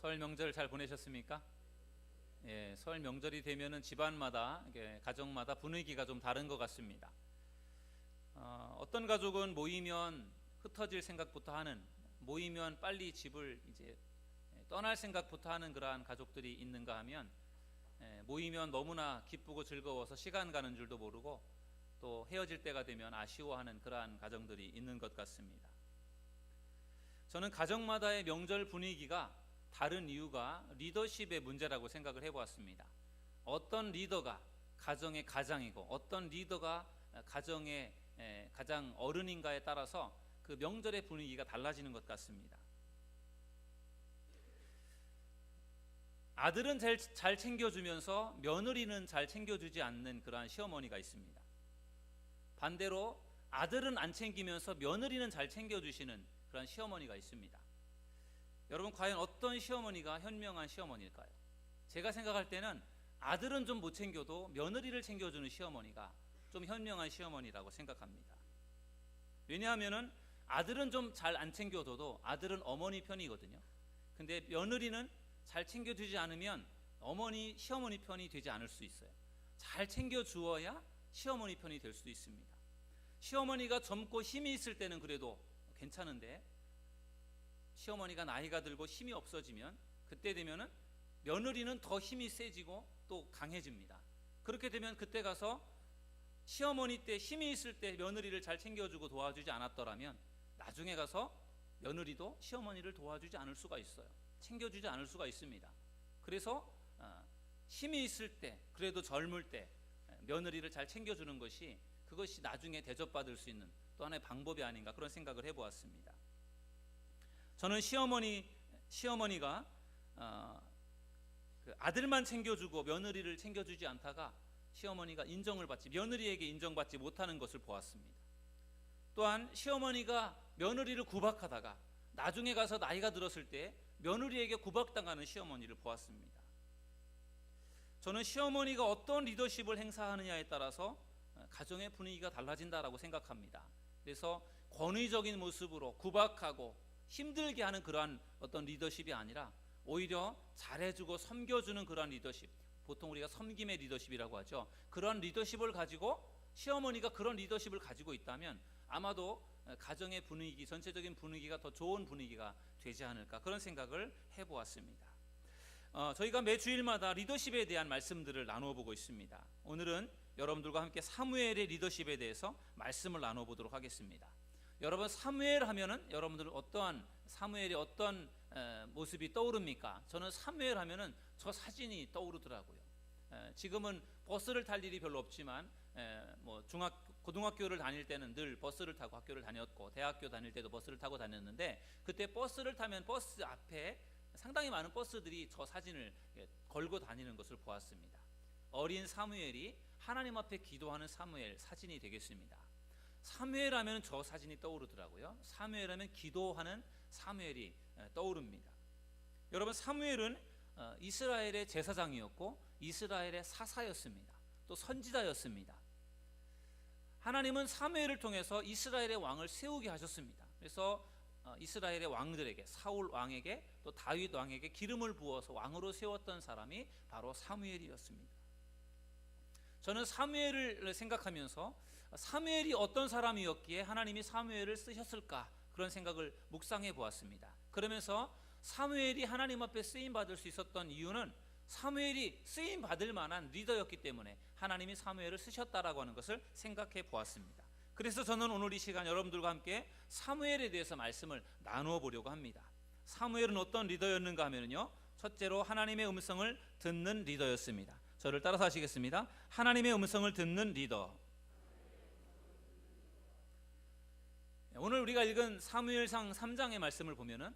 설 명절 잘 보내셨습니까? 예, 설 명절이 되면은 집안마다, 가정마다 분위기가 좀 다른 것 같습니다. 어떤 가족은 모이면 흩어질 생각부터 하는, 모이면 빨리 집을 이제 떠날 생각부터 하는 그러한 가족들이 있는가 하면, 모이면 너무나 기쁘고 즐거워서 시간 가는 줄도 모르고 또 헤어질 때가 되면 아쉬워하는 그러한 가정들이 있는 것 같습니다. 저는 가정마다의 명절 분위기가 다른 이유가 리더십의 문제라고 생각을 해보았습니다. 어떤 리더가 가정의 가장이고 어떤 리더가 가정의 가장 어른인가에 따라서 그 명절의 분위기가 달라지는 것 같습니다. 아들은 잘 챙겨주면서 며느리는 잘 챙겨주지 않는 그러한 시어머니가 있습니다. 반대로 아들은 안 챙기면서 며느리는 잘 챙겨주시는 그런 시어머니가 있습니다. 여러분, 과연 어떤 시어머니가 현명한 시어머니일까요? 제가 생각할 때는 아들은 좀 못 챙겨도 며느리를 챙겨주는 시어머니가 좀 현명한 시어머니라고 생각합니다. 왜냐하면 아들은 좀 잘 안 챙겨줘도 아들은 어머니 편이거든요. 근데 며느리는 잘 챙겨주지 않으면 시어머니 편이 되지 않을 수 있어요. 잘 챙겨주어야 시어머니 편이 될 수 있습니다. 시어머니가 젊고 힘이 있을 때는 그래도 괜찮은데 시어머니가 나이가 들고 힘이 없어지면 그때 되면은 며느리는 더 힘이 세지고 또 강해집니다. 그렇게 되면 그때 가서 시어머니 때 힘이 있을 때 며느리를 잘 챙겨주고 도와주지 않았더라면 나중에 가서 며느리도 시어머니를 도와주지 않을 수가 있어요. 챙겨주지 않을 수가 있습니다. 그래서 힘이 있을 때, 그래도 젊을 때 며느리를 잘 챙겨주는 것이, 그것이 나중에 대접받을 수 있는 또 하나의 방법이 아닌가, 그런 생각을 해보았습니다. 저는 시어머니가 그 아들만 챙겨주고 며느리를 챙겨주지 않다가 시어머니가 며느리에게 인정받지 못하는 것을 보았습니다. 또한 시어머니가 며느리를 구박하다가 나중에 가서 나이가 들었을 때 며느리에게 구박당하는 시어머니를 보았습니다. 저는 시어머니가 어떤 리더십을 행사하느냐에 따라서 가정의 분위기가 달라진다라고 생각합니다. 그래서 권위적인 모습으로 구박하고 힘들게 하는 그러한 어떤 리더십이 아니라 오히려 잘해주고 섬겨주는 그러한 리더십, 보통 우리가 섬김의 리더십이라고 하죠. 그런 리더십을 가지고 시어머니가 그런 리더십을 가지고 있다면 아마도 가정의 분위기, 전체적인 분위기가 더 좋은 분위기가 되지 않을까, 그런 생각을 해보았습니다. 저희가 매 주일마다 리더십에 대한 말씀들을 나누어 보고 있습니다. 오늘은 여러분들과 함께 사무엘의 리더십에 대해서 말씀을 나누어 보도록 하겠습니다. 여러분, 사무엘 하면은 여러분들 사무엘의 어떤 모습이 떠오릅니까? 저는 사무엘 하면은 저 사진이 떠오르더라고요. 지금은 버스를 탈 일이 별로 없지만 고등학교를 다닐 때는 늘 버스를 타고 학교를 다녔고, 대학교 다닐 때도 버스를 타고 다녔는데, 그때 버스를 타면 버스 앞에 상당히 많은 버스들이 저 사진을 걸고 다니는 것을 보았습니다. 어린 사무엘이 하나님 앞에 기도하는 사무엘 사진이 되겠습니다. 사무엘 하면 저 사진이 떠오르더라고요. 사무엘 하면 기도하는 사무엘이 떠오릅니다. 여러분, 사무엘은 이스라엘의 제사장이었고 이스라엘의 사사였습니다. 또 선지자였습니다. 하나님은 사무엘을 통해서 이스라엘의 왕을 세우게 하셨습니다. 그래서 이스라엘의 왕들에게, 사울 왕에게 또 다윗 왕에게 기름을 부어서 왕으로 세웠던 사람이 바로 사무엘이었습니다. 저는 사무엘을 생각하면서 사무엘이 어떤 사람이었기에 하나님이 사무엘을 쓰셨을까, 그런 생각을 묵상해 보았습니다. 그러면서 사무엘이 하나님 앞에 쓰임 받을 수 있었던 이유는 사무엘이 쓰임 받을 만한 리더였기 때문에 하나님이 사무엘을 쓰셨다라고 하는 것을 생각해 보았습니다. 그래서 저는 오늘 이 시간 여러분들과 함께 사무엘에 대해서 말씀을 나누어 보려고 합니다. 사무엘은 어떤 리더였는가 하면요, 첫째로 하나님의 음성을 듣는 리더였습니다. 저를 따라서 하시겠습니다. 하나님의 음성을 듣는 리더. 오늘 우리가 읽은 사무엘상 3장의 말씀을 보면은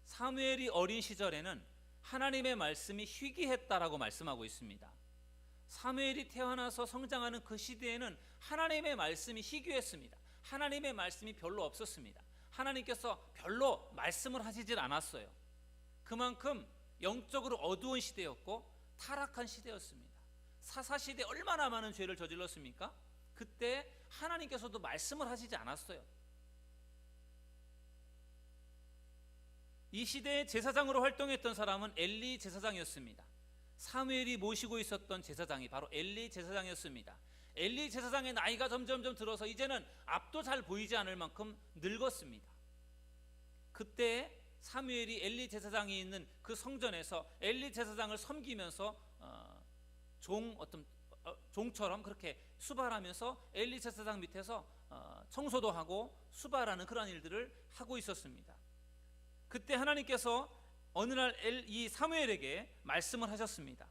사무엘이 어린 시절에는 하나님의 말씀이 희귀했다라고 말씀하고 있습니다. 사무엘이 태어나서 성장하는 그 시대에는 하나님의 말씀이 희귀했습니다. 하나님의 말씀이 별로 없었습니다. 하나님께서 별로 말씀을 하시질 않았어요. 그만큼 영적으로 어두운 시대였고 타락한 시대였습니다. 사사시대 얼마나 많은 죄를 저질렀습니까? 그때 하나님께서도 말씀을 하시지 않았어요. 이 시대의 제사장으로 활동했던 사람은 엘리 제사장이었습니다. 사무엘이 모시고 있었던 제사장이 바로 엘리 제사장이었습니다. 엘리 제사장의 나이가 점점점 들어서 이제는 앞도 잘 보이지 않을 만큼 늙었습니다. 그때 사무엘이 엘리 제사장이 있는 그 성전에서 엘리 제사장을 섬기면서 종처럼 그렇게 수발하면서 엘리 제사장 밑에서 청소도 하고 수발하는 그런 일들을 하고 있었습니다. 그때 하나님께서 어느 날 이 사무엘에게 말씀을 하셨습니다.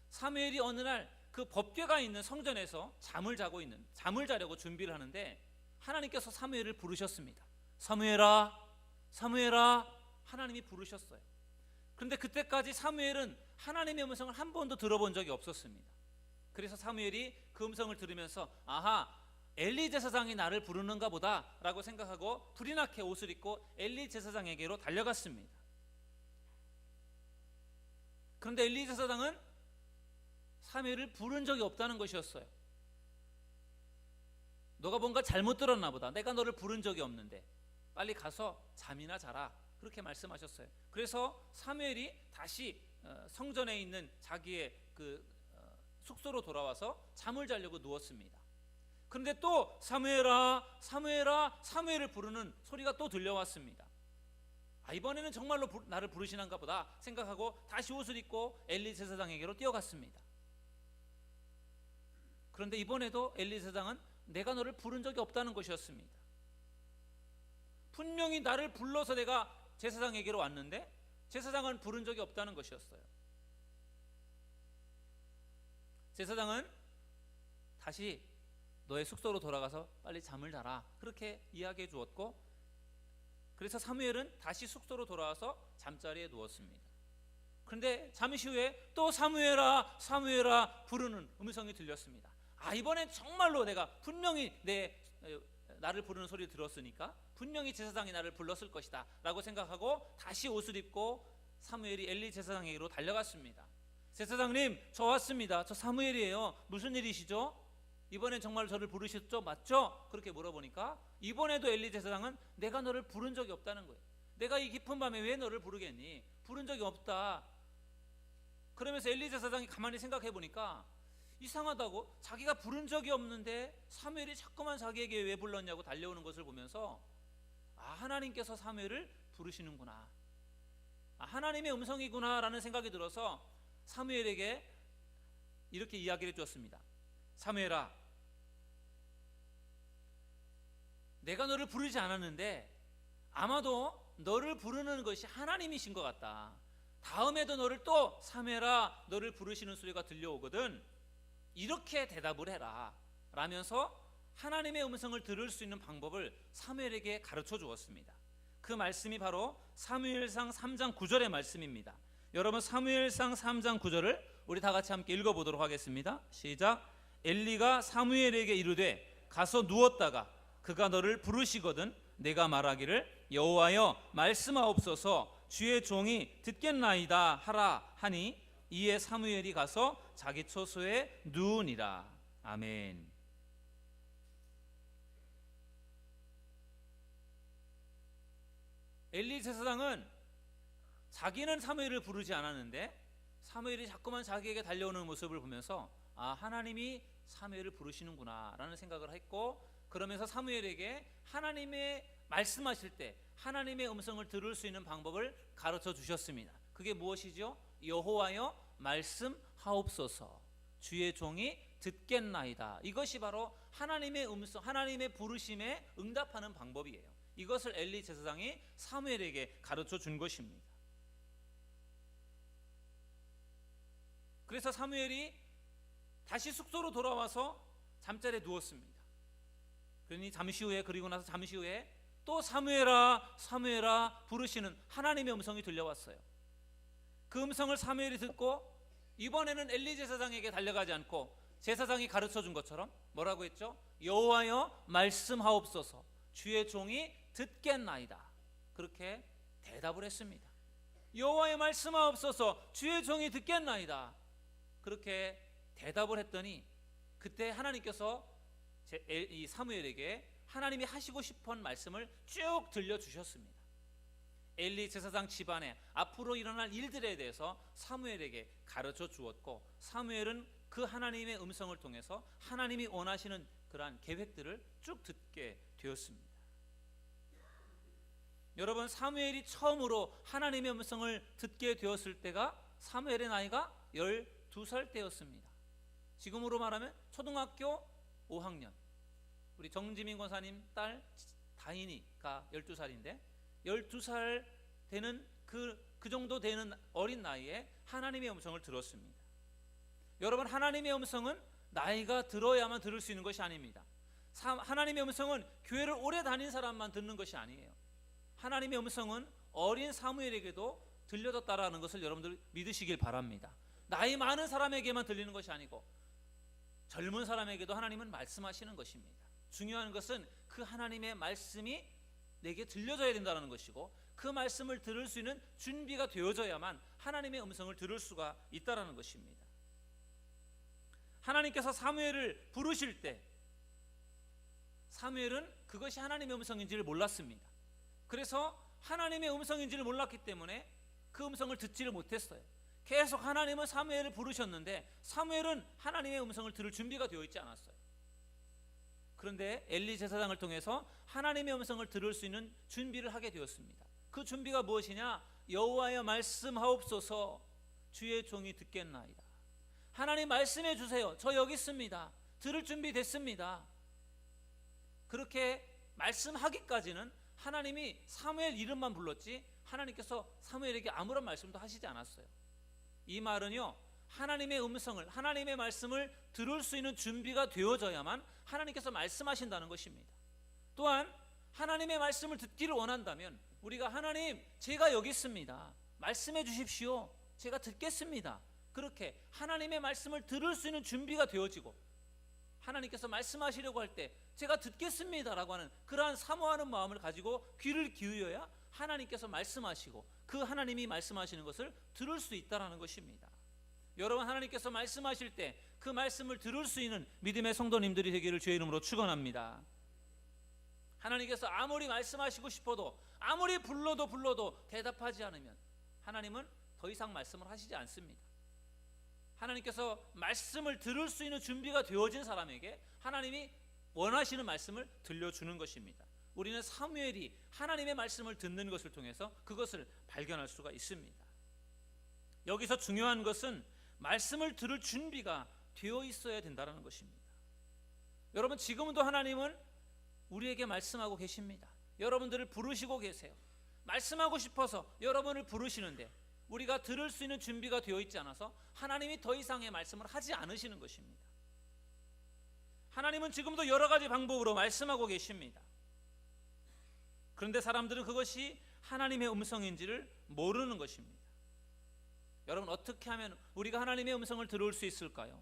사무엘이 어느 날 그 법궤가 있는 성전에서 잠을 자려고 준비를 하는데 하나님께서 사무엘을 부르셨습니다. 사무엘아, 사무엘아, 하나님이 부르셨어요. 그런데 그때까지 사무엘은 하나님의 음성을 한 번도 들어본 적이 없었습니다. 그래서 사무엘이 그 음성을 들으면서 아하, 엘리 제사장이 나를 부르는가 보다 라고 생각하고 불이 나게 옷을 입고 엘리 제사장에게로 달려갔습니다. 그런데 엘리 제사장은 사무엘을 부른 적이 없다는 것이었어요. 너가 뭔가 잘못 들었나 보다. 내가 너를 부른 적이 없는데 빨리 가서 잠이나 자라, 그렇게 말씀하셨어요. 그래서 사무엘이 다시 성전에 있는 자기의 그 숙소로 돌아와서 잠을 자려고 누웠습니다. 그런데 또 사무엘아, 사무엘아, 사무엘을 부르는 소리가 또 들려왔습니다. 이번에는 정말로 나를 부르시는가 보다 생각하고 다시 옷을 입고 엘리 제사장에게로 뛰어갔습니다. 그런데 이번에도 엘리 제사장은 내가 너를 부른 적이 없다는 것이었습니다. 분명히 나를 불러서 내가 제사장에게로 왔는데 제사장은 부른 적이 없다는 것이었어요. 제사장은 다시 너의 숙소로 돌아가서 빨리 잠을 자라, 그렇게 이야기해 주었고, 그래서 사무엘은 다시 숙소로 돌아와서 잠자리에 누웠습니다. 그런데 잠시 후에 또 사무엘아, 사무엘아 부르는 음성이 들렸습니다. 이번엔 정말로 내가 분명히 나를 부르는 소리를 들었으니까 분명히 제사장이 나를 불렀을 것이다 라고 생각하고 다시 옷을 입고 사무엘이 엘리 제사장에게로 달려갔습니다. 제사장님, 저 왔습니다. 저 사무엘이에요. 무슨 일이시죠? 이번엔 정말 저를 부르셨죠? 맞죠? 그렇게 물어보니까 이번에도 엘리 제사장은 내가 너를 부른 적이 없다는 거예요. 내가 이 깊은 밤에 왜 너를 부르겠니? 부른 적이 없다. 그러면서 엘리 제사장이 가만히 생각해 보니까 이상하다고, 자기가 부른 적이 없는데 사무엘이 자꾸만 자기에게 왜 불렀냐고 달려오는 것을 보면서 하나님께서 사무엘을 부르시는구나, 하나님의 음성이구나 라는 생각이 들어서 사무엘에게 이렇게 이야기를 해주었습니다. 사무엘아, 내가 너를 부르지 않았는데 아마도 너를 부르는 것이 하나님이신 것 같다. 다음에도 너를 또 사무엘아 너를 부르시는 소리가 들려오거든 이렇게 대답을 해라 라면서 하나님의 음성을 들을 수 있는 방법을 사무엘에게 가르쳐 주었습니다. 그 말씀이 바로 사무엘상 3장 9절의 말씀입니다. 여러분, 사무엘상 3장 9절을 우리 다 같이 함께 읽어보도록 하겠습니다. 시작. 엘리가 사무엘에게 이르되 가서 누웠다가 그가 너를 부르시거든 내가 말하기를 여호와여 말씀하옵소서 주의 종이 듣겠나이다 하라 하니 이에 사무엘이 가서 자기 처소에 누우니라. 아멘. 엘리 제사장은 자기는 사무엘을 부르지 않았는데 사무엘이 자꾸만 자기에게 달려오는 모습을 보면서 하나님이 사무엘을 부르시는구나 라는 생각을 했고, 그러면서 사무엘에게 하나님의 말씀하실 때 하나님의 음성을 들을 수 있는 방법을 가르쳐 주셨습니다. 그게 무엇이죠? 여호와여 말씀하옵소서 주의 종이 듣겠나이다. 이것이 바로 하나님의 음성, 하나님의 부르심에 응답하는 방법이에요. 이것을 엘리 제사장이 사무엘에게 가르쳐 준 것입니다. 그래서 사무엘이 다시 숙소로 돌아와서 잠자리에 누웠습니다. 그리고 나서 잠시 후에 또 사무엘아 사무엘아 부르시는 하나님의 음성이 들려왔어요. 그 음성을 사무엘이 듣고 이번에는 엘리 제사장에게 달려가지 않고 제사장이 가르쳐 준 것처럼 뭐라고 했죠? 여호와여 말씀하옵소서 주의 종이 듣겠나이다. 그렇게 대답을 했습니다. 여호와여 말씀하옵소서 주의 종이 듣겠나이다. 그렇게 대답을 했더니 그때 하나님께서 이 사무엘에게 하나님이 하시고 싶은 말씀을 쭉 들려주셨습니다. 엘리 제사장 집안에 앞으로 일어날 일들에 대해서 사무엘에게 가르쳐 주었고, 사무엘은 그 하나님의 음성을 통해서 하나님이 원하시는 그러한 계획들을 쭉 듣게 되었습니다. 여러분, 사무엘이 처음으로 하나님의 음성을 듣게 되었을 때가 사무엘의 나이가 12살 때였습니다. 지금으로 말하면 초등학교 5학년. 우리 정지민 권사님 딸 다인이가 12살인데 12살 되는 그 정도 되는 어린 나이에 하나님의 음성을 들었습니다. 여러분, 하나님의 음성은 나이가 들어야만 들을 수 있는 것이 아닙니다. 하나님의 음성은 교회를 오래 다닌 사람만 듣는 것이 아니에요. 하나님의 음성은 어린 사무엘에게도 들려졌다라는 것을 여러분들 믿으시길 바랍니다. 나이 많은 사람에게만 들리는 것이 아니고 젊은 사람에게도 하나님은 말씀하시는 것입니다. 중요한 것은 그 하나님의 말씀이 내게 들려져야 된다는 것이고, 그 말씀을 들을 수 있는 준비가 되어져야만 하나님의 음성을 들을 수가 있다는 것입니다. 하나님께서 사무엘을 부르실 때 사무엘은 그것이 하나님의 음성인지를 몰랐습니다. 그래서 하나님의 음성인지를 몰랐기 때문에 그 음성을 듣지를 못했어요. 계속 하나님은 사무엘을 부르셨는데 사무엘은 하나님의 음성을 들을 준비가 되어 있지 않았어요. 그런데 엘리 제사장을 통해서 하나님의 음성을 들을 수 있는 준비를 하게 되었습니다. 그 준비가 무엇이냐? 여호와여 말씀하옵소서, 주의 종이 듣겠나이다. 하나님 말씀해 주세요. 저 여기 있습니다. 들을 준비 됐습니다. 그렇게 말씀하기까지는 하나님이 사무엘 이름만 불렀지 하나님께서 사무엘에게 아무런 말씀도 하시지 않았어요. 이 말은요, 하나님의 음성을, 하나님의 말씀을 들을 수 있는 준비가 되어져야만 하나님께서 말씀하신다는 것입니다. 또한 하나님의 말씀을 듣기를 원한다면 우리가 하나님, 제가 여기 있습니다. 말씀해 주십시오. 제가 듣겠습니다. 그렇게 하나님의 말씀을 들을 수 있는 준비가 되어지고, 하나님께서 말씀하시려고 할 때 제가 듣겠습니다라고 하는 그러한 사모하는 마음을 가지고 귀를 기울여야 하나님께서 말씀하시고 그 하나님이 말씀하시는 것을 들을 수 있다는 것입니다. 여러분, 하나님께서 말씀하실 때 그 말씀을 들을 수 있는 믿음의 성도님들이 되기를 주의 이름으로 축원합니다. 하나님께서 아무리 말씀하시고 싶어도, 아무리 불러도 대답하지 않으면 하나님은 더 이상 말씀을 하시지 않습니다. 하나님께서 말씀을 들을 수 있는 준비가 되어진 사람에게 하나님이 원하시는 말씀을 들려주는 것입니다. 우리는 사무엘이 하나님의 말씀을 듣는 것을 통해서 그것을 발견할 수가 있습니다. 여기서 중요한 것은 말씀을 들을 준비가 되어 있어야 된다는 것입니다. 여러분, 지금도 하나님은 우리에게 말씀하고 계십니다. 여러분들을 부르시고 계세요. 말씀하고 싶어서 여러분을 부르시는데 우리가 들을 수 있는 준비가 되어 있지 않아서 하나님이 더 이상의 말씀을 하지 않으시는 것입니다. 하나님은 지금도 여러 가지 방법으로 말씀하고 계십니다. 그런데 사람들은 그것이 하나님의 음성인지를 모르는 것입니다. 여러분, 어떻게 하면 우리가 하나님의 음성을 들을 수 있을까요?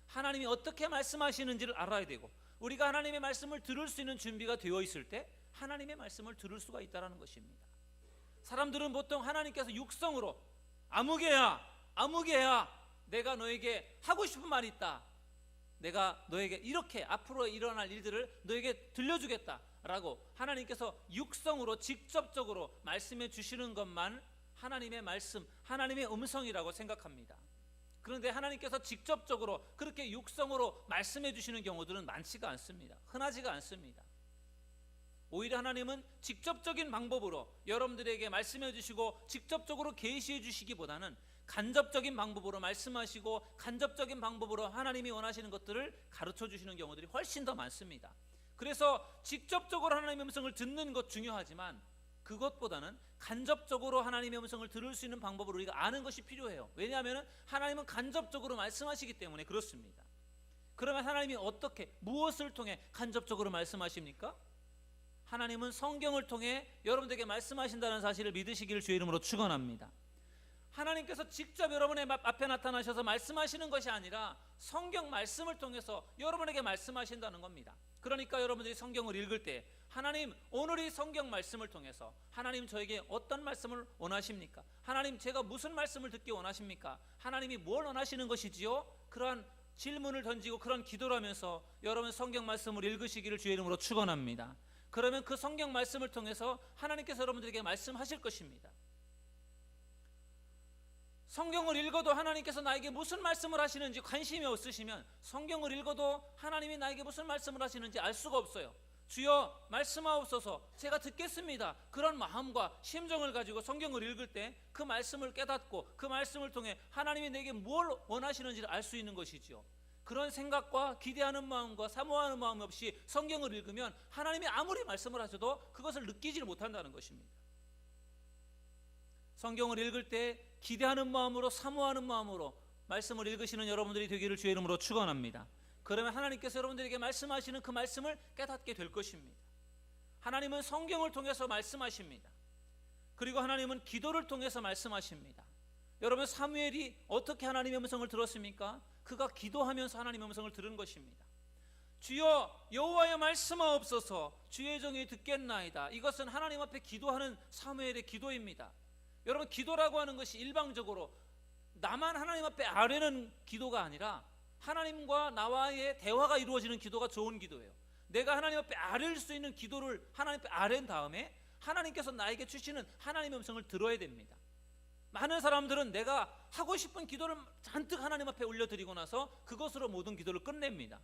하나님이 어떻게 말씀하시는지를 알아야 되고, 우리가 하나님의 말씀을 들을 수 있는 준비가 되어 있을 때 하나님의 말씀을 들을 수가 있다는 것입니다. 사람들은 보통 하나님께서 육성으로 아무개야 내가 너에게 하고 싶은 말이 있다, 내가 너에게 이렇게 앞으로 일어날 일들을 너에게 들려주겠다라고 하나님께서 육성으로 직접적으로 말씀해 주시는 것만 하나님의 말씀, 하나님의 음성이라고 생각합니다. 그런데 하나님께서 직접적으로 그렇게 육성으로 말씀해 주시는 경우들은 많지가 않습니다. 흔하지가 않습니다. 오히려 하나님은 직접적인 방법으로 여러분들에게 말씀해 주시고 직접적으로 계시해 주시기보다는 간접적인 방법으로 말씀하시고 간접적인 방법으로 하나님이 원하시는 것들을 가르쳐 주시는 경우들이 훨씬 더 많습니다. 그래서 직접적으로 하나님의 음성을 듣는 것 중요하지만 그것보다는 간접적으로 하나님의 음성을 들을 수 있는 방법을 우리가 아는 것이 필요해요. 왜냐하면 하나님은 간접적으로 말씀하시기 때문에 그렇습니다. 그러면 하나님이 어떻게, 무엇을 통해 간접적으로 말씀하십니까? 하나님은 성경을 통해 여러분들에게 말씀하신다는 사실을 믿으시기를 주의 이름으로 축원합니다. 하나님께서 직접 여러분의 앞에 나타나셔서 말씀하시는 것이 아니라 성경 말씀을 통해서 여러분에게 말씀하신다는 겁니다. 그러니까 여러분들이 성경을 읽을 때 하나님, 오늘 이 성경 말씀을 통해서 하나님 저에게 어떤 말씀을 원하십니까? 하나님, 제가 무슨 말씀을 듣기 원하십니까? 하나님이 뭘 원하시는 것이지요? 그러한 질문을 던지고 그런 기도를 하면서 여러분 성경 말씀을 읽으시기를 주의 이름으로 축원합니다. 그러면 그 성경 말씀을 통해서 하나님께서 여러분들에게 말씀하실 것입니다. 성경을 읽어도 하나님께서 나에게 무슨 말씀을 하시는지 관심이 없으시면 성경을 읽어도 하나님이 나에게 무슨 말씀을 하시는지 알 수가 없어요. 주여 말씀하옵소서, 제가 듣겠습니다. 그런 마음과 심정을 가지고 성경을 읽을 때 그 말씀을 깨닫고 그 말씀을 통해 하나님이 내게 뭘 원하시는지를 알 수 있는 것이죠. 그런 생각과 기대하는 마음과 사모하는 마음 없이 성경을 읽으면 하나님이 아무리 말씀을 하셔도 그것을 느끼지 못한다는 것입니다. 성경을 읽을 때 기대하는 마음으로, 사모하는 마음으로 말씀을 읽으시는 여러분들이 되기를 주의 이름으로 축원합니다. 그러면 하나님께서 여러분들에게 말씀하시는 그 말씀을 깨닫게 될 것입니다. 하나님은 성경을 통해서 말씀하십니다. 그리고 하나님은 기도를 통해서 말씀하십니다. 여러분, 사무엘이 어떻게 하나님의 음성을 들었습니까? 그가 기도하면서 하나님의 음성을 들은 것입니다. 주여 여호와여 말씀하옵소서, 주의 종이 듣겠나이다. 이것은 하나님 앞에 기도하는 사무엘의 기도입니다. 여러분, 기도라고 하는 것이 일방적으로 나만 하나님 앞에 아뢰는 기도가 아니라 하나님과 나와의 대화가 이루어지는 기도가 좋은 기도예요. 내가 하나님 앞에 아뢰일 수 있는 기도를 하나님 앞에 아뢰인 다음에 하나님께서 나에게 주시는 하나님의 음성을 들어야 됩니다. 많은 사람들은 내가 하고 싶은 기도를 잔뜩 하나님 앞에 올려드리고 나서 그것으로 모든 기도를 끝냅니다.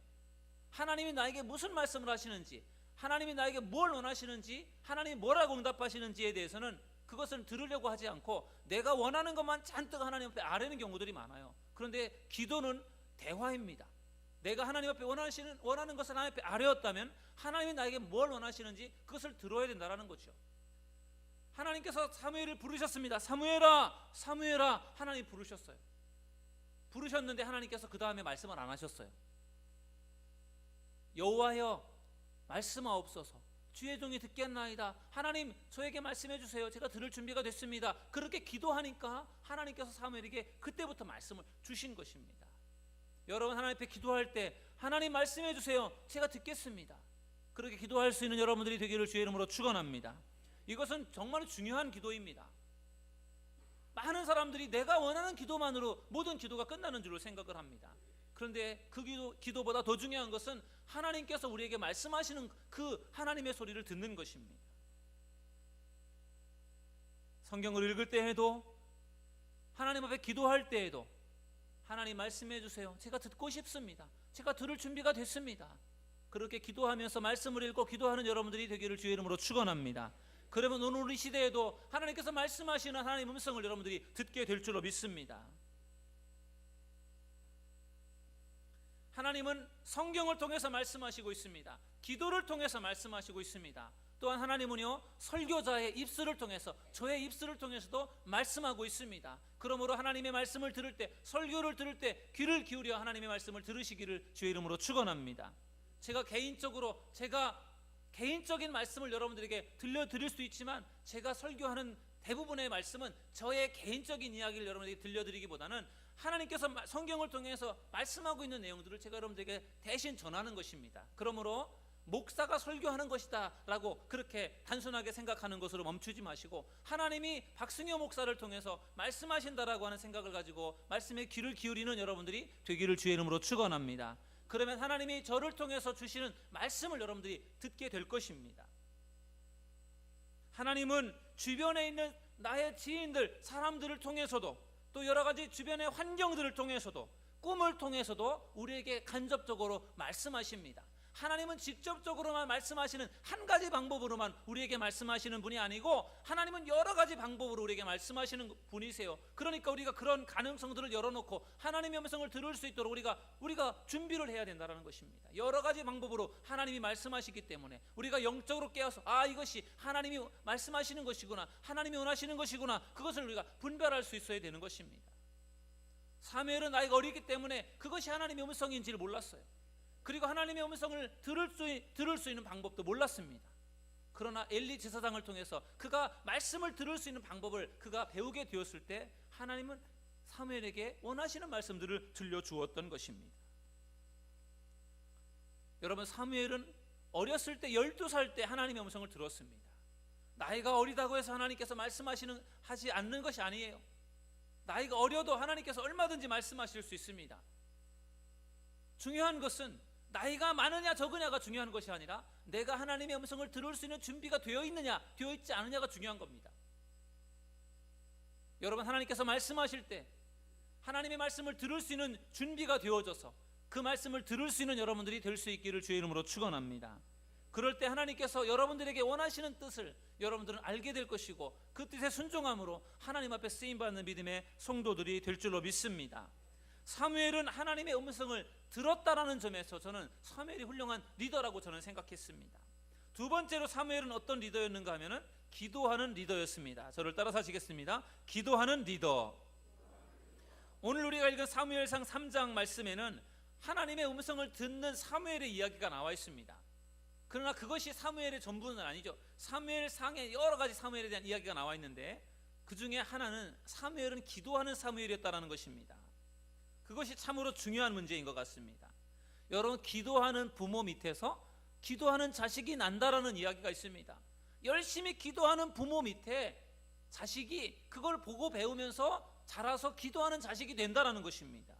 하나님이 나에게 무슨 말씀을 하시는지, 하나님이 나에게 뭘 원하시는지, 하나님이 뭐라고 응답하시는지에 대해서는 그것을 들으려고 하지 않고 내가 원하는 것만 잔뜩 하나님 앞에 아뢰는 경우들이 많아요. 그런데 기도는 대화입니다. 내가 하나님 앞에 원하는 것을 하나님 앞에 아뢰었다면 하나님이 나에게 뭘 원하시는지 그것을 들어야 된다는 거죠. 하나님께서 사무엘을 부르셨습니다. 사무엘아, 사무엘아. 하나님 부르셨어요. 부르셨는데 하나님께서 그 다음에 말씀을 안 하셨어요. 여호와여 말씀하옵소서, 주의 종이 듣겠나이다. 하나님 저에게 말씀해 주세요. 제가 들을 준비가 됐습니다. 그렇게 기도하니까 하나님께서 사무엘에게 그때부터 말씀을 주신 것입니다. 여러분, 하나님 앞에 기도할 때 하나님 말씀해 주세요. 제가 듣겠습니다. 그렇게 기도할 수 있는 여러분들이 되기를 주의 이름으로 축원합니다. 이것은 정말 중요한 기도입니다. 많은 사람들이 내가 원하는 기도만으로 모든 기도가 끝나는 줄로 생각을 합니다. 그런데 그 기도보다 더 중요한 것은 하나님께서 우리에게 말씀하시는 그 하나님의 소리를 듣는 것입니다. 성경을 읽을 때에도, 하나님 앞에 기도할 때에도 하나님 말씀해 주세요. 제가 듣고 싶습니다. 제가 들을 준비가 됐습니다. 그렇게 기도하면서 말씀을 읽고 기도하는 여러분들이 되기를 주의 이름으로 축원합니다. 그러면 오늘 우리 시대에도 하나님께서 말씀하시는 하나님의 음성을 여러분들이 듣게 될 줄로 믿습니다. 하나님은 성경을 통해서 말씀하시고 있습니다. 기도를 통해서 말씀하시고 있습니다. 또한 하나님은요, 설교자의 입술을 통해서, 저의 입술을 통해서도 말씀하고 있습니다. 그러므로 하나님의 말씀을 들을 때, 설교를 들을 때 귀를 기울여 하나님의 말씀을 들으시기를 주의 이름으로 축원합니다. 제가 개인적인 말씀을 여러분들에게 들려드릴 수도 있지만, 제가 설교하는 대부분의 말씀은 저의 개인적인 이야기를 여러분들에게 들려드리기보다는 하나님께서 성경을 통해서 말씀하고 있는 내용들을 제가 여러분들에게 대신 전하는 것입니다. 그러므로 목사가 설교하는 것이다 라고 그렇게 단순하게 생각하는 것으로 멈추지 마시고, 하나님이 박승효 목사를 통해서 말씀하신다라고 하는 생각을 가지고 말씀에 귀를 기울이는 여러분들이 되기를 주의 이름으로 축원합니다. 그러면 하나님이 저를 통해서 주시는 말씀을 여러분들이 듣게 될 것입니다. 하나님은 주변에 있는 나의 지인들, 사람들을 통해서도, 또 여러 가지 주변의 환경들을 통해서도, 꿈을 통해서도 우리에게 간접적으로 말씀하십니다. 하나님은 직접적으로만 말씀하시는 한 가지 방법으로만 우리에게 말씀하시는 분이 아니고, 하나님은 여러 가지 방법으로 우리에게 말씀하시는 분이세요. 그러니까 우리가 그런 가능성들을 열어놓고 하나님의 음성을 들을 수 있도록 우리가 준비를 해야 된다는 것입니다. 여러 가지 방법으로 하나님이 말씀하시기 때문에 우리가 영적으로 깨어서 이것이 하나님이 말씀하시는 것이구나, 하나님이 원하시는 것이구나, 그것을 우리가 분별할 수 있어야 되는 것입니다. 사무엘은 나이가 어리기 때문에 그것이 하나님의 음성인지를 몰랐어요. 그리고 하나님의 음성을 들을 수 있는 방법도 몰랐습니다. 그러나 엘리 제사장을 통해서 그가 말씀을 들을 수 있는 방법을 그가 배우게 되었을 때 하나님은 사무엘에게 원하시는 말씀들을 들려주었던 것입니다. 여러분, 사무엘은 어렸을 때 12살 때 하나님의 음성을 들었습니다. 나이가 어리다고 해서 하나님께서 하지 않는 것이 아니에요. 나이가 어려도 하나님께서 얼마든지 말씀하실 수 있습니다. 중요한 것은 나이가 많으냐 적으냐가 중요한 것이 아니라 내가 하나님의 음성을 들을 수 있는 준비가 되어 있느냐 되어 있지 않느냐가 중요한 겁니다. 여러분, 하나님께서 말씀하실 때 하나님의 말씀을 들을 수 있는 준비가 되어져서 그 말씀을 들을 수 있는 여러분들이 될 수 있기를 주의 이름으로 축원합니다. 그럴 때 하나님께서 여러분들에게 원하시는 뜻을 여러분들은 알게 될 것이고 그 뜻에 순종함으로 하나님 앞에 쓰임받는 믿음의 성도들이 될 줄로 믿습니다. 사무엘은 하나님의 음성을 들었다라는 점에서 저는 사무엘이 훌륭한 리더라고 저는 생각했습니다. 두 번째로 사무엘은 어떤 리더였는가 하면은 기도하는 리더였습니다. 저를 따라서 하시겠습니다. 기도하는 리더. 오늘 우리가 읽은 사무엘상 3장 말씀에는 하나님의 음성을 듣는 사무엘의 이야기가 나와 있습니다. 그러나 그것이 사무엘의 전부는 아니죠. 사무엘상에 여러 가지 사무엘에 대한 이야기가 나와 있는데 그 중에 하나는 사무엘은 기도하는 사무엘이었다는 것입니다. 그것이 참으로 중요한 문제인 것 같습니다. 여러분, 기도하는 부모 밑에서 기도하는 자식이 난다라는 이야기가 있습니다. 열심히 기도하는 부모 밑에 자식이 그걸 보고 배우면서 자라서 기도하는 자식이 된다라는 것입니다.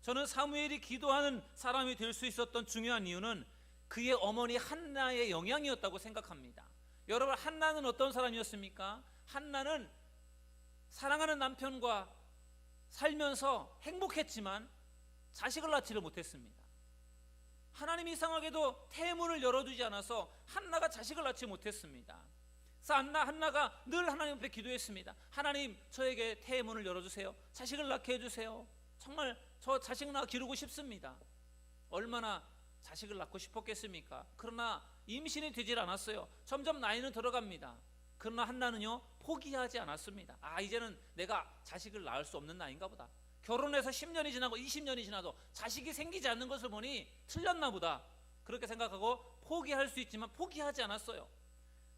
저는 사무엘이 기도하는 사람이 될 수 있었던 중요한 이유는 그의 어머니 한나의 영향이었다고 생각합니다. 여러분, 한나는 어떤 사람이었습니까? 한나는 사랑하는 남편과 살면서 행복했지만 자식을 낳지를 못했습니다. 하나님이 이상하게도 태문을 열어두지 않아서 한나가 자식을 낳지 못했습니다. 그래서 한나가 늘 하나님 앞에 기도했습니다. 하나님, 저에게 태문을 열어주세요. 자식을 낳게 해주세요. 정말 저 자식 낳아 기르고 싶습니다. 얼마나 자식을 낳고 싶었겠습니까? 그러나 임신이 되질 않았어요. 점점 나이는 들어갑니다. 그러나 한나는요, 포기하지 않았습니다. 이제는 내가 자식을 낳을 수 없는 나이인가 보다. 결혼해서 10년이 지나고 20년이 지나도 자식이 생기지 않는 것을 보니 틀렸나 보다. 그렇게 생각하고 포기할 수 있지만 포기하지 않았어요.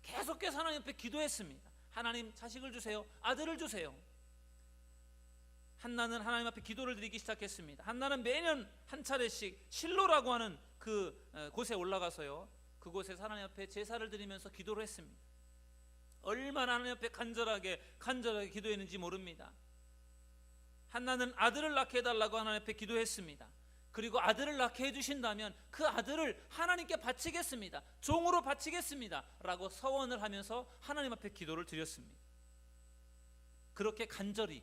계속해서 하나님 앞에 기도했습니다. 하나님, 자식을 주세요. 아들을 주세요. 한나는 하나님 앞에 기도를 드리기 시작했습니다. 한나는 매년 한 차례씩 실로라고 하는 그 곳에 올라가서요, 그곳에서 하나님 앞에 제사를 드리면서 기도를 했습니다. 얼마나 하나님 앞에 간절하게 기도했는지 모릅니다. 한나는 아들을 낳게 해달라고 하나님 앞에 기도했습니다. 그리고 아들을 낳게 해주신다면 그 아들을 하나님께 바치겠습니다. 종으로 바치겠습니다 라고 서원을 하면서 하나님 앞에 기도를 드렸습니다. 그렇게 간절히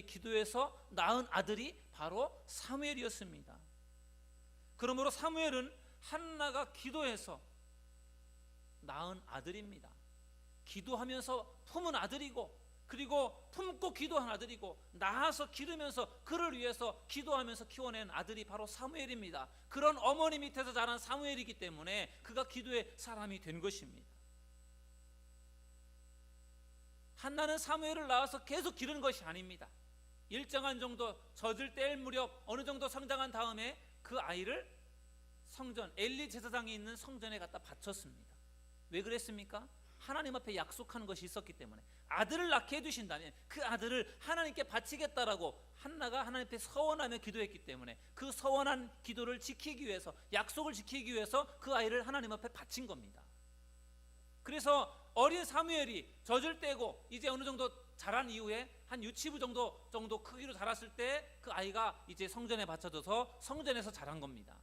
기도해서 낳은 아들이 바로 사무엘이었습니다. 그러므로 사무엘은 한나가 기도해서 낳은 아들입니다. 기도하면서 품은 아들이고, 그리고 품고 기도한 아들이고, 낳아서 기르면서 그를 위해서 기도하면서 키워낸 아들이 바로 사무엘입니다. 그런 어머니 밑에서 자란 사무엘이기 때문에 그가 기도의 사람이 된 것입니다. 한나는 사무엘을 낳아서 계속 기르는 것이 아닙니다. 일정한 정도 젖을 뗄 무렵 어느 정도 성장한 다음에 그 아이를 성전, 엘리 제사장이 있는 성전에 갖다 바쳤습니다. 왜 그랬습니까? 하나님 앞에 약속한 것이 있었기 때문에. 아들을 낳게 해주신다면 그 아들을 하나님께 바치겠다라고 한나가 하나님 앞에 서원하며 기도했기 때문에 그 서원한 기도를 지키기 위해서, 약속을 지키기 위해서 그 아이를 하나님 앞에 바친 겁니다. 그래서 어린 사무엘이 젖을 떼고 이제 어느 정도 자란 이후에 한 유치부 정도 크기로 자랐을 때 그 아이가 이제 성전에 바쳐져서 성전에서 자란 겁니다.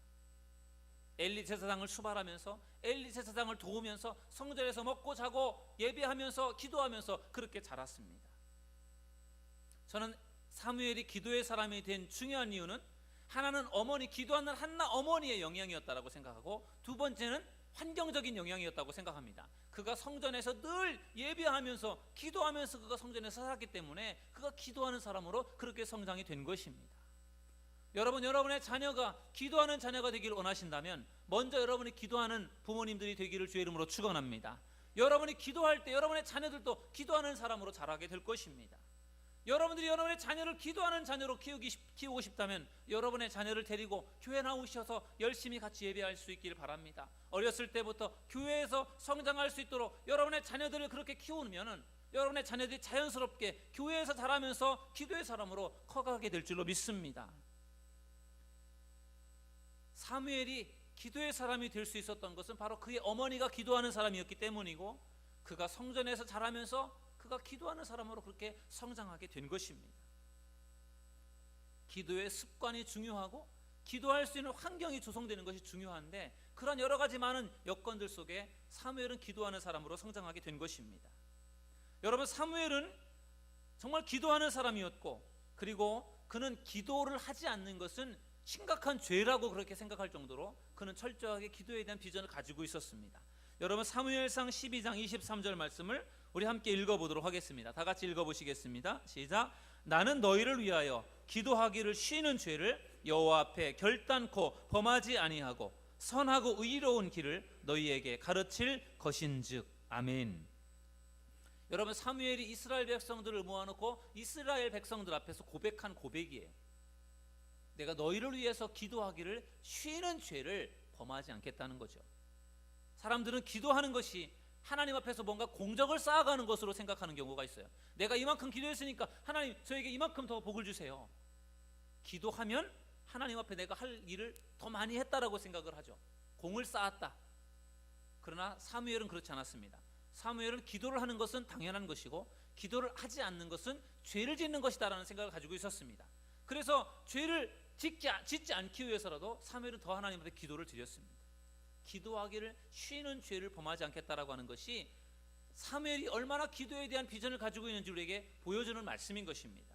엘리 제사장을 수발하면서, 엘리 제사장을 도우면서 성전에서 먹고 자고 예배하면서 기도하면서 그렇게 자랐습니다. 저는 사무엘이 기도의 사람이 된 중요한 이유는 하나는 기도하는 한나 어머니의 영향이었다라고 생각하고, 두 번째는 환경적인 영향이었다고 생각합니다. 그가 성전에서 늘 예배하면서 기도하면서 그가 성전에서 살았기 때문에 그가 기도하는 사람으로 그렇게 성장이 된 것입니다. 여러분의 자녀가 기도하는 자녀가 되기를 원하신다면 먼저 여러분이 기도하는 부모님들이 되기를 주의 이름으로 축원합니다. 여러분이 기도할 때 여러분의 자녀들도 기도하는 사람으로 자라게 될 것입니다. 여러분들이 여러분의 자녀를 기도하는 자녀로 키우고 싶다면 여러분의 자녀를 데리고 교회 나오셔서 열심히 같이 예배할 수 있기를 바랍니다. 어렸을 때부터 교회에서 성장할 수 있도록 여러분의 자녀들을 그렇게 키우면은 여러분의 자녀들이 자연스럽게 교회에서 자라면서 기도의 사람으로 커가게 될 줄로 믿습니다. 사무엘이 기도의 사람이 될 수 있었던 것은 바로 그의 어머니가 기도하는 사람이었기 때문이고, 그가 성전에서 자라면서 그가 기도하는 사람으로 그렇게 성장하게 된 것입니다. 기도의 습관이 중요하고 기도할 수 있는 환경이 조성되는 것이 중요한데, 그런 여러 가지 많은 여건들 속에 사무엘은 기도하는 사람으로 성장하게 된 것입니다. 여러분, 사무엘은 정말 기도하는 사람이었고, 그리고 그는 기도를 하지 않는 것은 심각한 죄라고 그렇게 생각할 정도로 그는 철저하게 기도에 대한 비전을 가지고 있었습니다. 여러분, 사무엘상 12장 23절 말씀을 우리 함께 읽어보도록 하겠습니다. 다 같이 읽어보시겠습니다. 시작. 나는 너희를 위하여 기도하기를 쉬는 죄를 여호와 앞에 결단코 범하지 아니하고 선하고 의로운 길을 너희에게 가르칠 것인즉. 아멘. 여러분, 사무엘이 이스라엘 백성들을 모아놓고 이스라엘 백성들 앞에서 고백한 고백이에요. 내가 너희를 위해서 기도하기를 쉬는 죄를 범하지 않겠다는 거죠. 사람들은 기도하는 것이 하나님 앞에서 뭔가 공적을 쌓아가는 것으로 생각하는 경우가 있어요. 내가 이만큼 기도했으니까 하나님 저에게 이만큼 더 복을 주세요. 기도하면 하나님 앞에 내가 할 일을 더 많이 했다라고 생각을 하죠. 공을 쌓았다. 그러나 사무엘은 그렇지 않았습니다. 사무엘은 기도를 하는 것은 당연한 것이고 기도를 하지 않는 것은 죄를 짓는 것이다라는 생각을 가지고 있었습니다. 그래서 죄를 짓지 않기 위해서라도 사무엘은 더 하나님 앞에 기도를 드렸습니다. 기도하기를 쉬는 죄를 범하지 않겠다라고 하는 것이 사무엘이 얼마나 기도에 대한 비전을 가지고 있는지 우리에게 보여주는 말씀인 것입니다.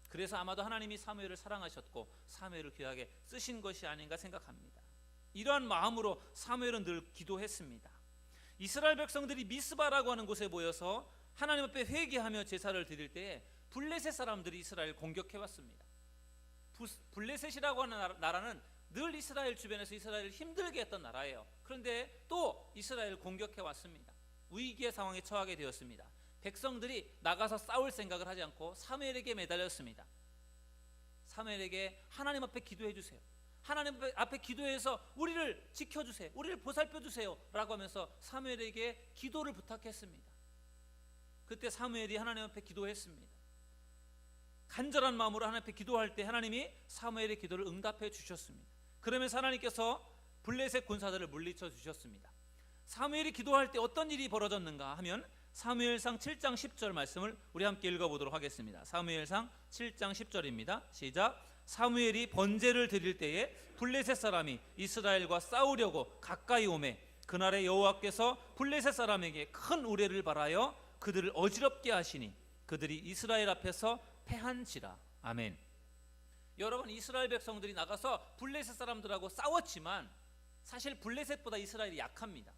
그래서 아마도 하나님이 사무엘을 사랑하셨고 사무엘을 귀하게 쓰신 것이 아닌가 생각합니다. 이러한 마음으로 사무엘은 늘 기도했습니다. 이스라엘 백성들이 미스바라고 하는 곳에 모여서 하나님 앞에 회개하며 제사를 드릴 때에 블레셋 사람들이 이스라엘을 공격해왔습니다. 블레셋이라고 하는 나라는 늘 이스라엘 주변에서 이스라엘을 힘들게 했던 나라예요. 그런데 또 이스라엘을 공격해왔습니다. 위기의 상황에 처하게 되었습니다. 백성들이 나가서 싸울 생각을 하지 않고 사무엘에게 매달렸습니다. 사무엘에게 하나님 앞에 기도해 주세요. 하나님 앞에 기도해서 우리를 지켜주세요. 우리를 보살펴주세요 라고 하면서 사무엘에게 기도를 부탁했습니다. 그때 사무엘이 하나님 앞에 기도했습니다. 간절한 마음으로 하나님 앞에 기도할 때 하나님이 사무엘의 기도를 응답해 주셨습니다. 그러면서 하나님께서 블레셋 군사들을 물리쳐 주셨습니다. 사무엘이 기도할 때 어떤 일이 벌어졌는가 하면 사무엘상 7장 10절 말씀을 우리 함께 읽어보도록 하겠습니다. 사무엘상 7장 10절입니다. 시작. 사무엘이 번제를 드릴 때에 블레셋 사람이 이스라엘과 싸우려고 가까이 오매 그날에 여호와께서 블레셋 사람에게 큰 우레를 발하여 그들을 어지럽게 하시니 그들이 이스라엘 앞에서 패한지라. 아멘. 여러분, 이스라엘 백성들이 나가서 블레셋 사람들하고 싸웠지만 사실 블레셋보다 이스라엘이 약합니다.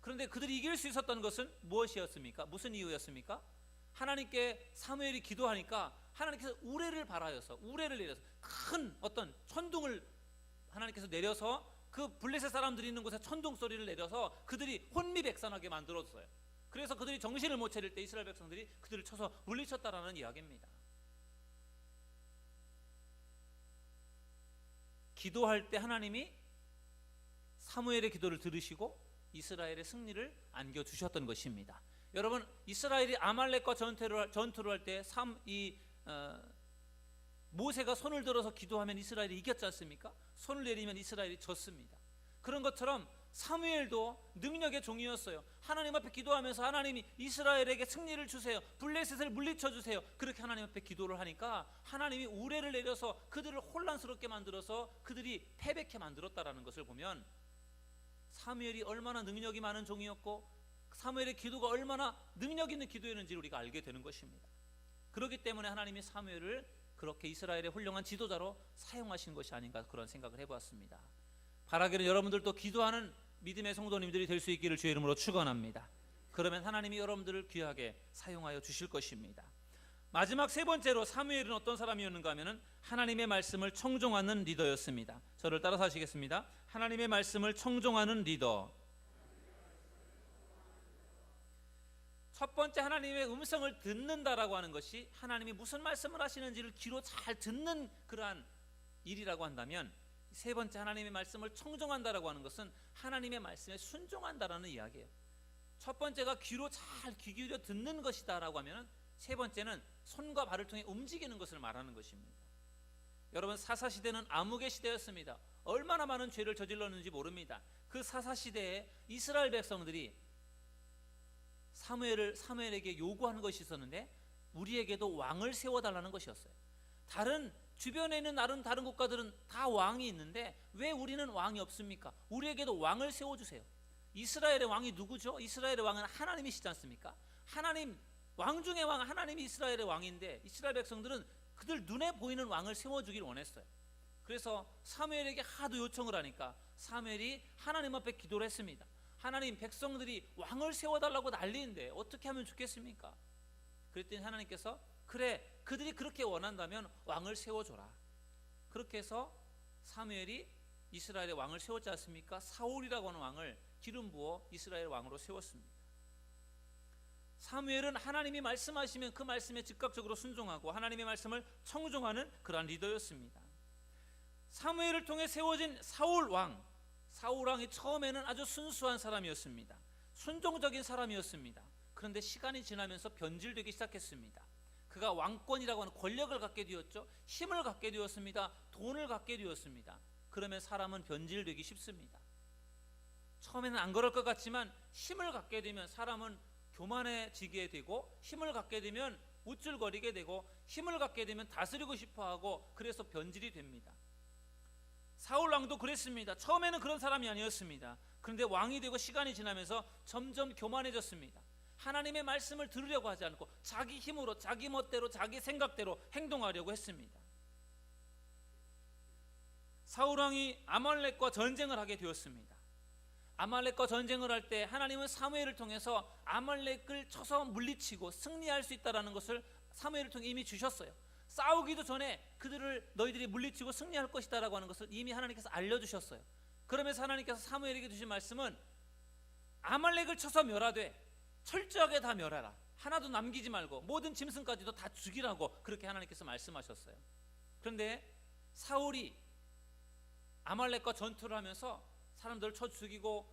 그런데 그들이 이길 수 있었던 것은 무엇이었습니까? 무슨 이유였습니까? 하나님께 사무엘이 기도하니까 하나님께서 우레를 발하여서 우레를 내려서 큰 어떤 천둥을 하나님께서 내려서 그 블레셋 사람들이 있는 곳에 천둥 소리를 내려서 그들이 혼미백산하게 만들었어요. 그래서 그들이 정신을 못 차릴 때 이스라엘 백성들이 그들을 쳐서 물리쳤다라는 이야기입니다. 기도할 때 하나님이 사무엘의 기도를 들으시고 이스라엘의 승리를 안겨주셨던 것입니다. 여러분, 이스라엘이 아말렉과 전투를 할 때 모세가 손을 들어서 기도하면 이스라엘이 이겼지 않습니까? 손을 내리면 이스라엘이 졌습니다. 그런 것처럼 사무엘도 능력의 종이었어요. 하나님 앞에 기도하면서 하나님이 이스라엘에게 승리를 주세요, 블레셋을 물리쳐 주세요, 그렇게 하나님 앞에 기도를 하니까 하나님이 우레를 내려서 그들을 혼란스럽게 만들어서 그들이 패배케 만들었다라는 것을 보면 사무엘이 얼마나 능력이 많은 종이었고 사무엘의 기도가 얼마나 능력 있는 기도였는지 우리가 알게 되는 것입니다. 그렇기 때문에 하나님이 사무엘을 그렇게 이스라엘의 훌륭한 지도자로 사용하신 것이 아닌가 그런 생각을 해보았습니다. 바라기는 여러분들도 기도하는 믿음의 성도님들이 될 수 있기를 주의 이름으로 축원합니다. 그러면 하나님이 여러분들을 귀하게 사용하여 주실 것입니다. 마지막 세 번째로 사무엘은 어떤 사람이었는가 하면은 하나님의 말씀을 청종하는 리더였습니다. 저를 따라서 하시겠습니다. 하나님의 말씀을 청종하는 리더. 첫 번째, 하나님의 음성을 듣는다라고 하는 것이 하나님이 무슨 말씀을 하시는지를 귀로 잘 듣는 그러한 일이라고 한다면, 세 번째 하나님의 말씀을 청종한다라고 하는 것은 하나님의 말씀에 순종한다라는 이야기예요. 첫 번째가 귀로 잘 귀 기울여 듣는 것이다라고 하면 세 번째는 손과 발을 통해 움직이는 것을 말하는 것입니다. 여러분, 사사시대는 암흑의 시대였습니다. 얼마나 많은 죄를 저질렀는지 모릅니다. 그 사사시대에 이스라엘 백성들이 사무엘에게 요구하는 것이 있었는데 우리에게도 왕을 세워달라는 것이었어요. 다른 주변에 있는 다른 국가들은 다 왕이 있는데 왜 우리는 왕이 없습니까? 우리에게도 왕을 세워주세요. 이스라엘의 왕이 누구죠? 이스라엘의 왕은 하나님이시지 않습니까? 하나님, 왕 중의 왕 하나님이 이스라엘의 왕인데 이스라엘 백성들은 그들 눈에 보이는 왕을 세워주길 원했어요. 그래서 사무엘에게 하도 요청을 하니까 사무엘이 하나님 앞에 기도를 했습니다. 하나님, 백성들이 왕을 세워달라고 난리인데 어떻게 하면 좋겠습니까? 그랬더니 하나님께서 그래, 그들이 그렇게 원한다면 왕을 세워줘라. 그렇게 해서 사무엘이 이스라엘의 왕을 세웠지 않습니까? 사울이라고 하는 왕을 기름 부어 이스라엘 왕으로 세웠습니다. 사무엘은 하나님이 말씀하시면 그 말씀에 즉각적으로 순종하고 하나님의 말씀을 청종하는 그러한 리더였습니다. 사무엘을 통해 세워진 사울 왕이 처음에는 아주 순수한 사람이었습니다. 순종적인 사람이었습니다. 그런데 시간이 지나면서 변질되기 시작했습니다. 그가 왕권이라고 하는 권력을 갖게 되었죠. 힘을 갖게 되었습니다. 돈을 갖게 되었습니다. 그러면 사람은 변질되기 쉽습니다. 처음에는 안 그럴 것 같지만 힘을 갖게 되면 사람은 교만해지게 되고, 힘을 갖게 되면 우쭐거리게 되고, 힘을 갖게 되면 다스리고 싶어하고, 그래서 변질이 됩니다. 사울 왕도 그랬습니다. 처음에는 그런 사람이 아니었습니다. 그런데 왕이 되고 시간이 지나면서 점점 교만해졌습니다. 하나님의 말씀을 들으려고 하지 않고 자기 힘으로, 자기 멋대로, 자기 생각대로 행동하려고 했습니다. 사울 왕이 아말렉과 전쟁을 하게 되었습니다. 아말렉과 전쟁을 할 때 하나님은 사무엘을 통해서 아말렉을 쳐서 물리치고 승리할 수 있다는 것을 사무엘을 통해 이미 주셨어요. 싸우기도 전에 그들을 너희들이 물리치고 승리할 것이다 라고 하는 것을 이미 하나님께서 알려주셨어요. 그러면서 하나님께서 사무엘에게 주신 말씀은 아말렉을 쳐서 멸하되 철저하게 다 멸하라, 하나도 남기지 말고 모든 짐승까지도 다 죽이라고 그렇게 하나님께서 말씀하셨어요. 그런데 사울이 아말렉과 전투를 하면서 사람들을 쳐 죽이고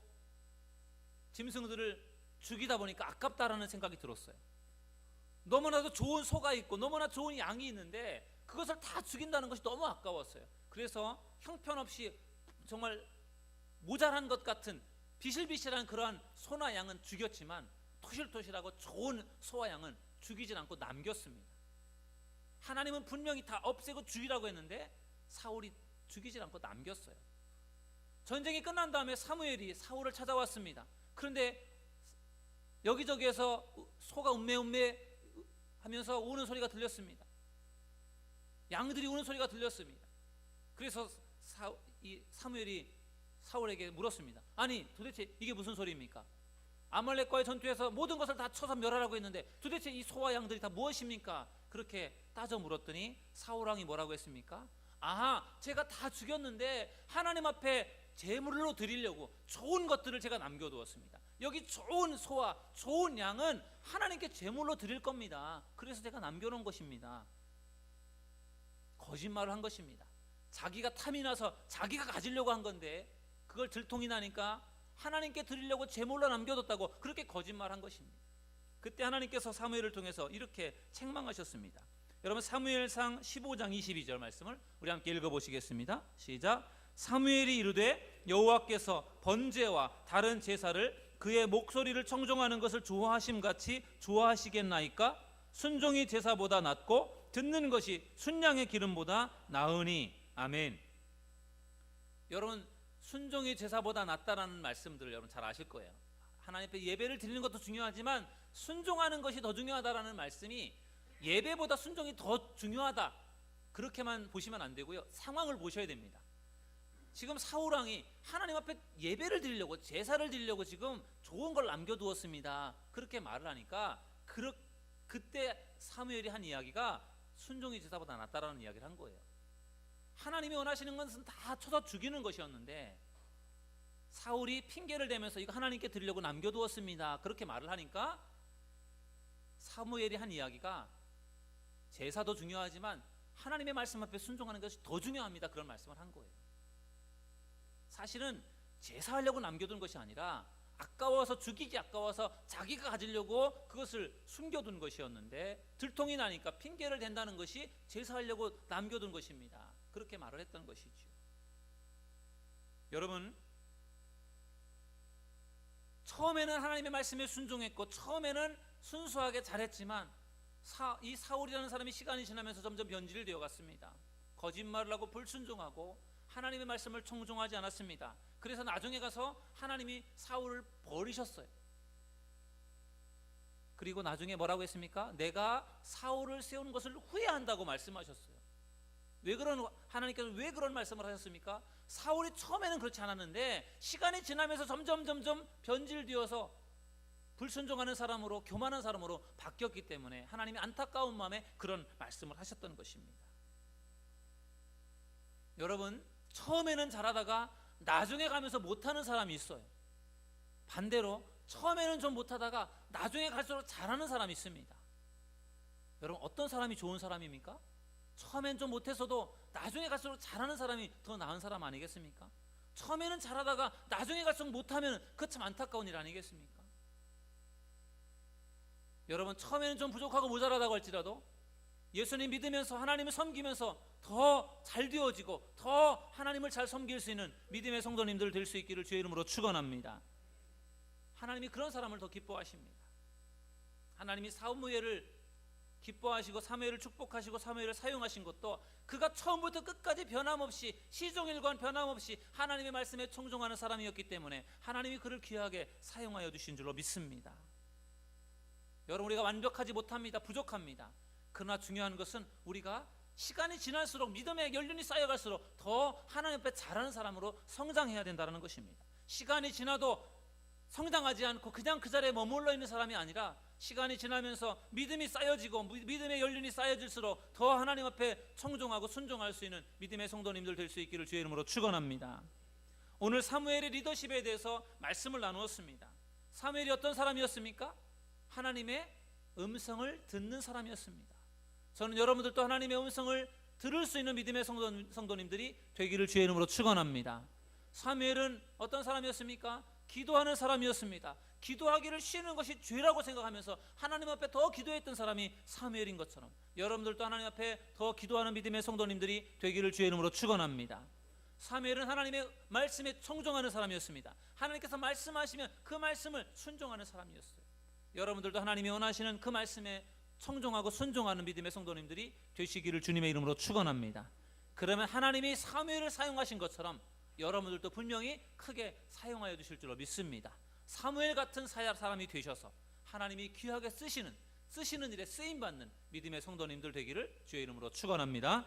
짐승들을 죽이다 보니까 아깝다라는 생각이 들었어요. 너무나도 좋은 소가 있고 너무나 좋은 양이 있는데 그것을 다 죽인다는 것이 너무 아까웠어요. 그래서 형편없이 정말 모자란 것 같은 비실비실한 그러한 소나 양은 죽였지만 토실토실하고 좋은 소와 양은 죽이지 않고 남겼습니다. 하나님은 분명히 다 없애고 죽이라고 했는데 사울이 죽이지 않고 남겼어요. 전쟁이 끝난 다음에 사무엘이 사울을 찾아왔습니다. 그런데 여기저기에서 소가 음메음메 하면서 우는 소리가 들렸습니다. 양들이 우는 소리가 들렸습니다. 그래서 사무엘이 사울에게 물었습니다. 아니, 도대체 이게 무슨 소리입니까? 아말렉과의 전투에서 모든 것을 다 쳐서 멸하라고 했는데 도대체 이 소와 양들이 다 무엇입니까? 그렇게 따져 물었더니 사울 왕이 뭐라고 했습니까? 아하, 제가 다 죽였는데 하나님 앞에 제물로 드리려고 좋은 것들을 제가 남겨두었습니다. 여기 좋은 소와 좋은 양은 하나님께 제물로 드릴 겁니다. 그래서 제가 남겨놓은 것입니다. 거짓말을 한 것입니다. 자기가 탐이 나서 자기가 가지려고 한 건데 그걸 들통이 나니까 하나님께 드리려고 제물로 남겨뒀다고 그렇게 거짓말한 것입니다. 그때 하나님께서 사무엘을 통해서 이렇게 책망하셨습니다. 여러분, 사무엘상 15장 22절 말씀을 우리 함께 읽어보시겠습니다. 시작. 사무엘이 이르되 여호와께서 번제와 다른 제사를 그의 목소리를 청종하는 것을 좋아하심같이 좋아하시겠나이까? 순종이 제사보다 낫고 듣는 것이 순양의 기름보다 나으니. 아멘. 여러분, 순종이 제사보다 낫다라는 말씀들을 여러분 잘 아실 거예요. 하나님 앞에 예배를 드리는 것도 중요하지만 순종하는 것이 더 중요하다라는 말씀이 예배보다 순종이 더 중요하다, 그렇게만 보시면 안 되고요. 상황을 보셔야 됩니다. 지금 사울 왕이 하나님 앞에 예배를 드리려고, 제사를 드리려고 지금 좋은 걸 남겨두었습니다. 그렇게 말을 하니까 그때 사무엘이 한 이야기가 순종이 제사보다 낫다라는 이야기를 한 거예요. 하나님이 원하시는 것은 다 쳐서 죽이는 것이었는데 사울이 핑계를 대면서 이거 하나님께 드리려고 남겨두었습니다. 그렇게 말을 하니까 사무엘이 한 이야기가 제사도 중요하지만 하나님의 말씀 앞에 순종하는 것이 더 중요합니다. 그런 말씀을 한 거예요. 사실은 제사하려고 남겨둔 것이 아니라 아까워서, 죽이기 아까워서 자기가 가지려고 그것을 숨겨둔 것이었는데 들통이 나니까 핑계를 댄다는 것이 제사하려고 남겨둔 것입니다. 그렇게 말을 했던 것이죠. 여러분, 처음에는 하나님의 말씀에 순종했고 처음에는 순수하게 잘했지만 이 사울이라는 사람이 시간이 지나면서 점점 변질되어 갔습니다. 거짓말을 하고 불순종하고 하나님의 말씀을 청종하지 않았습니다. 그래서 나중에 가서 하나님이 사울을 버리셨어요. 그리고 나중에 뭐라고 했습니까? 내가 사울을 세운 것을 후회한다고 말씀하셨어요. 하나님께서 왜 그런 말씀을 하셨습니까? 사울이 처음에는 그렇지 않았는데 시간이 지나면서 점점 변질되어서 불순종하는 사람으로, 교만한 사람으로 바뀌었기 때문에 하나님이 안타까운 마음에 그런 말씀을 하셨던 것입니다. 여러분, 처음에는 잘하다가 나중에 가면서 못하는 사람이 있어요. 반대로 처음에는 좀 못하다가 나중에 갈수록 잘하는 사람이 있습니다. 여러분, 어떤 사람이 좋은 사람입니까? 처음엔 좀 못했어도 나중에 갈수록 잘하는 사람이 더 나은 사람 아니겠습니까? 처음에는 잘하다가 나중에 갈수록 못하면 그거 참 안타까운 일 아니겠습니까? 여러분, 처음에는 좀 부족하고 모자라다고 할지라도 예수님 믿으면서 하나님을 섬기면서 더 잘 되어지고 더 하나님을 잘 섬길 수 있는 믿음의 성도님들 될 수 있기를 주의 이름으로 축원합니다. 하나님이 그런 사람을 더 기뻐하십니다. 하나님이 사무엘을 기뻐하시고 사무엘을 축복하시고 사무엘을 사용하신 것도 그가 처음부터 끝까지 변함없이 시종일관 변함없이 하나님의 말씀에 청종하는 사람이었기 때문에 하나님이 그를 귀하게 사용하여 주신 줄로 믿습니다. 여러분, 우리가 완벽하지 못합니다. 부족합니다. 그러나 중요한 것은 우리가 시간이 지날수록 믿음의 연륜이 쌓여갈수록 더 하나님 앞에 잘하는 사람으로 성장해야 된다는 것입니다. 시간이 지나도 성장하지 않고 그냥 그 자리에 머물러 있는 사람이 아니라 시간이 지나면서 믿음이 쌓여지고 믿음의 연륜이 쌓여질수록 더 하나님 앞에 청종하고 순종할 수 있는 믿음의 성도님들 될 수 있기를 주의 이름으로 축원합니다. 오늘 사무엘의 리더십에 대해서 말씀을 나누었습니다. 사무엘이 어떤 사람이었습니까? 하나님의 음성을 듣는 사람이었습니다. 저는 여러분들도 하나님의 음성을 들을 수 있는 믿음의 성도님들이 되기를 주의 이름으로 축원합니다. 사무엘은 어떤 사람이었습니까? 기도하는 사람이었습니다. 기도하기를 쉬는 것이 죄라고 생각하면서 하나님 앞에 더 기도했던 사람이 사무엘인 것처럼 여러분들도 하나님 앞에 더 기도하는 믿음의 성도님들이 되기를 주의 이름으로 축원합니다. 사무엘은 하나님의 말씀에 청종하는 사람이었습니다. 하나님께서 말씀하시면 그 말씀을 순종하는 사람이었어요. 여러분들도 하나님이 원하시는 그 말씀에 청종하고 순종하는 믿음의 성도님들이 되시기를 주님의 이름으로 축원합니다. 그러면 하나님이 사무엘을 사용하신 것처럼 여러분들도 분명히 크게 사용하여 주실 줄로 믿습니다. 사무엘 같은 사람이 되셔서 하나님이 귀하게 쓰시는 일에 쓰임받는 믿음의 성도님들 되기를 주의 이름으로 축원합니다.